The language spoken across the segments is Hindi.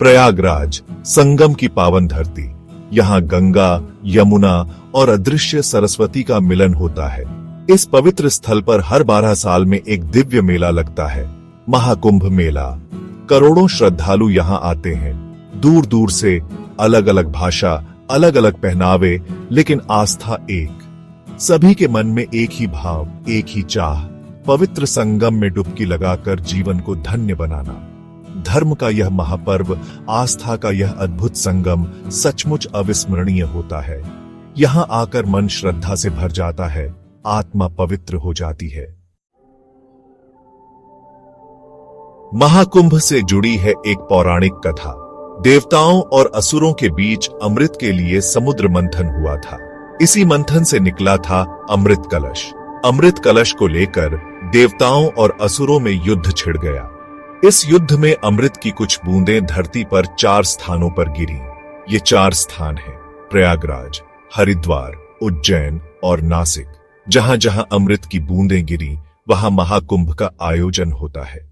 प्रयागराज, संगम की पावन धरती। यहाँ गंगा, यमुना और अदृश्य सरस्वती का मिलन होता है। इस पवित्र स्थल पर हर 12 साल में एक दिव्य मेला लगता है, महाकुंभ मेला। करोड़ों श्रद्धालु यहाँ आते हैं, दूर दूर से, अलग अलग भाषा, अलग अलग पहनावे, लेकिन आस्था एक। सभी के मन में एक ही भाव, एक ही चाह, पवित्र संगम में डुबकी लगाकर जीवन को धन्य बनाना। धर्म का यह महापर्व, आस्था का यह अद्भुत संगम सचमुच अविस्मरणीय होता है। यहाँ आकर मन श्रद्धा से भर जाता है, आत्मा पवित्र हो जाती है। महाकुंभ से जुड़ी है एक पौराणिक कथा। देवताओं और असुरों के बीच अमृत के लिए समुद्र मंथन हुआ था। इसी मंथन से निकला था अमृत कलश। अमृत कलश को लेकर देवताओं और असुरों में युद्ध छिड़ गया। इस युद्ध में अमृत की कुछ बूंदें धरती पर 4 स्थानों पर गिरी। ये 4 स्थान हैं, प्रयागराज, हरिद्वार, उज्जैन और नासिक। जहां जहां अमृत की बूंदें गिरी, वहां महाकुंभ का आयोजन होता है।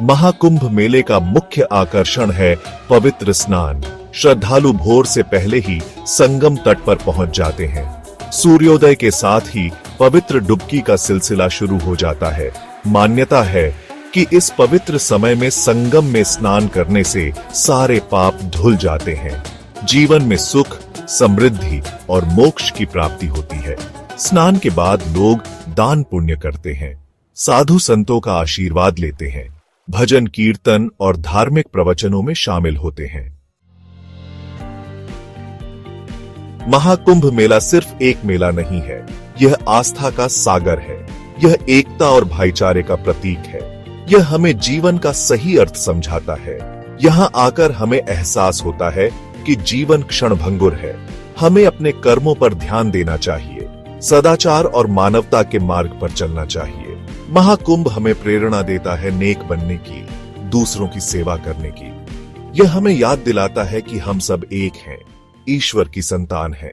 महाकुंभ मेले का मुख्य आकर्षण है पवित्र स्नान। श्रद्धालु भोर से पहले ही संगम तट पर पहुंच जाते हैं। सूर्योदय के साथ ही पवित्र डुबकी का सिलसिला शुरू हो जाता है। मान्यता है कि इस पवित्र समय में संगम में स्नान करने से सारे पाप धुल जाते हैं। जीवन में सुख, समृद्धि और मोक्ष की प्राप्ति होती है। स्नान के बाद लोग दान पुण्य करते हैं, साधु संतों का आशीर्वाद लेते हैं, भजन कीर्तन और धार्मिक प्रवचनों में शामिल होते हैं। महाकुंभ मेला सिर्फ एक मेला नहीं है, यह आस्था का सागर है। यह एकता और भाईचारे का प्रतीक है। यह हमें जीवन का सही अर्थ समझाता है। यहाँ आकर हमें एहसास होता है कि जीवन क्षणभंगुर है। हमें अपने कर्मों पर ध्यान देना चाहिए, सदाचार और मानवता के मार्ग पर चलना चाहिए। महाकुंभ हमें प्रेरणा देता है नेक बनने की, दूसरों की सेवा करने की। यह हमें याद दिलाता है कि हम सब एक हैं, ईश्वर की संतान हैं।